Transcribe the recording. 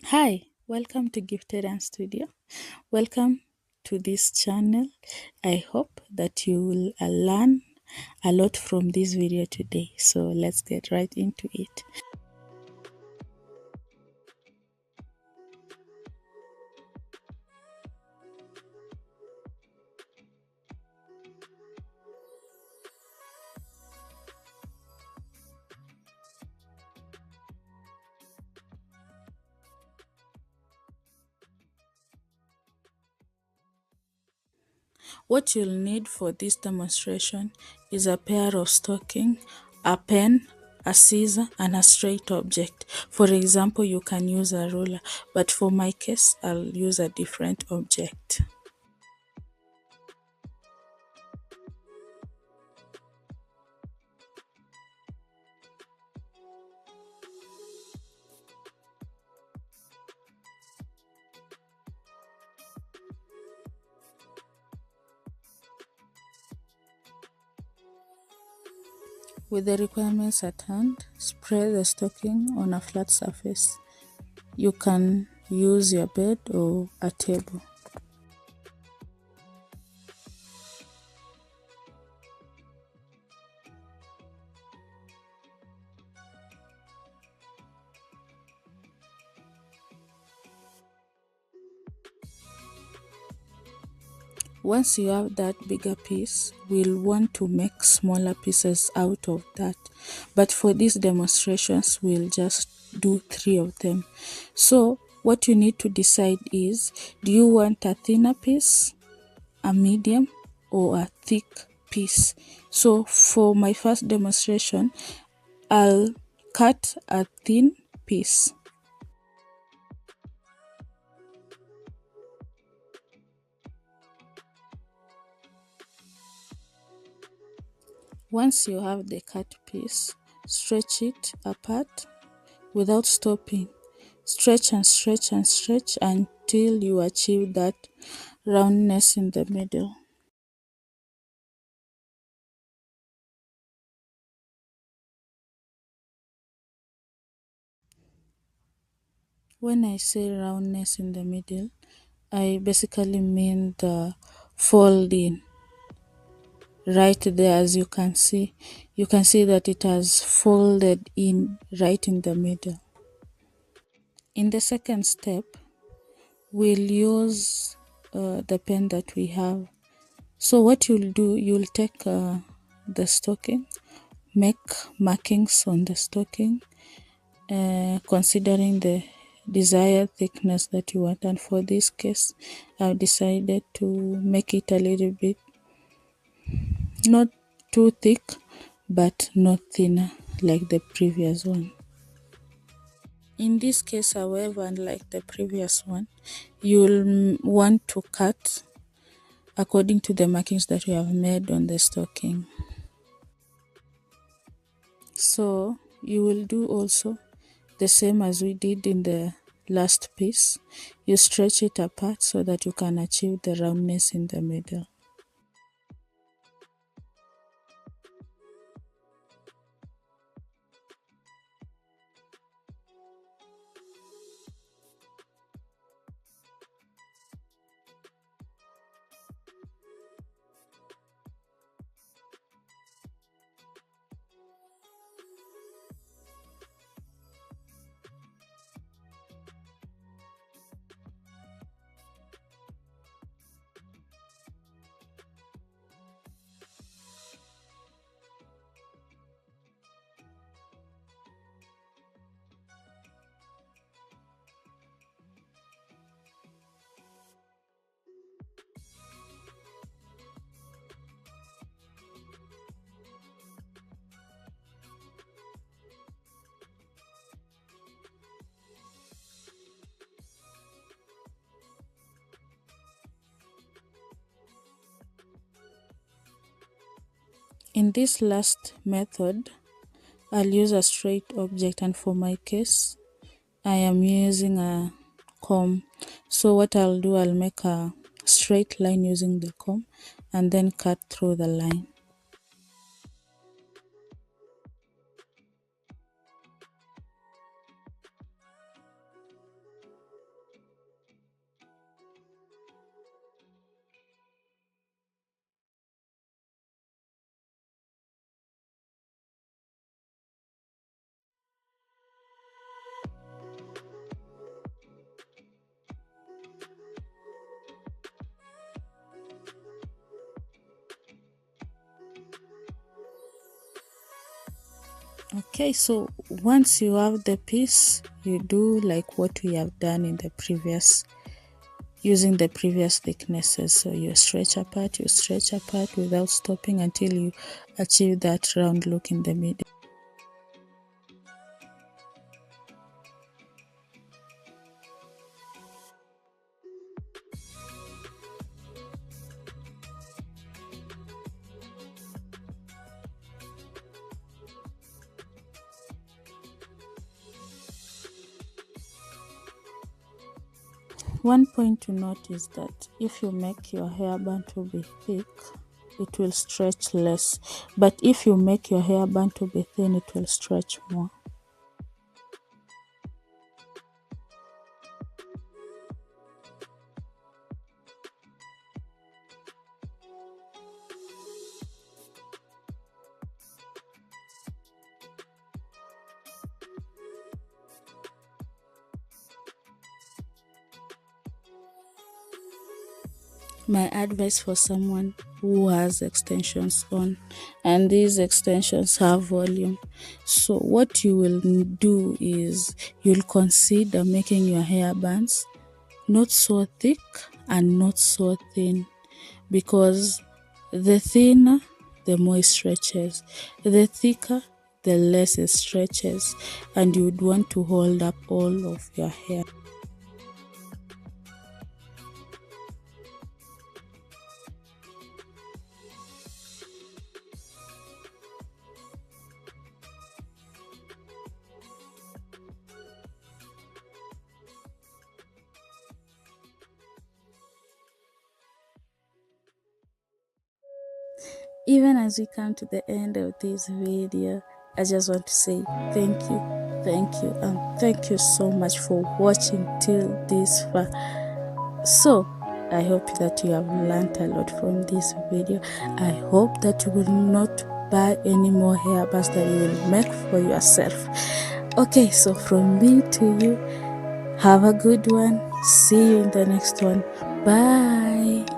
Hi, welcome to Gifted and Studio. Welcome to this channel. I hope that you will learn a lot from this video today. So let's get right into it. What you'll need for this demonstration is a pair of stocking, a pen, a scissor, and a straight object. For example, you can use a ruler, but for my case, I'll use a different object. With the requirements at hand, spread the stocking on a flat surface. You can use your bed or a table. Once you have that bigger piece, we'll want to make smaller pieces out of that. But for these demonstrations, we'll just do 3 of them. So what you need to decide is, do you want a thinner piece, a medium, or a thick piece? So for my first demonstration, I'll cut a thin piece. Once you have the cut piece, stretch it apart without stopping. Stretch and stretch and stretch until you achieve that roundness in the middle. When I say roundness in the middle, I basically mean the folding right there. As you can see, that it has folded in right in the middle. In the second step, we'll use the pen that we have. So what you'll do, you'll take the stocking, make markings on the stocking, considering the desired thickness that you want. And for this case, I've decided to make it a little bit not too thick, but not thinner like the previous one. In this case, however, unlike the previous one, you'll want to cut according to the markings that you have made on the stocking. So you will do also the same as we did in the last piece. You stretch it apart so that you can achieve the roundness in the middle. In this last method, I'll use a straight object, and for my case, I am using a comb. So what I'll do, I'll make a straight line using the comb and then cut through the line. Okay, so once you have the piece, you do like what we have done in the previous, using the previous thicknesses. So you stretch apart without stopping until you achieve that round look in the middle. One point to note is that if you make your hairband to be thick, it will stretch less, but if you make your hairband to be thin, it will stretch more. My advice for someone who has extensions on, and these extensions have volume, so what you will do is you'll consider making your hairbands not so thick and not so thin, because the thinner the more it stretches, the thicker the less it stretches, and you would want to hold up all of your hair. Even as we come to the end of this video, I just want to say thank you, and thank you so much for watching till this far. So I hope that you have learned a lot from this video. I hope that you will not buy any more hairbands that you will make for yourself. Okay, so from me to you, have a good one. See you in the next one. Bye.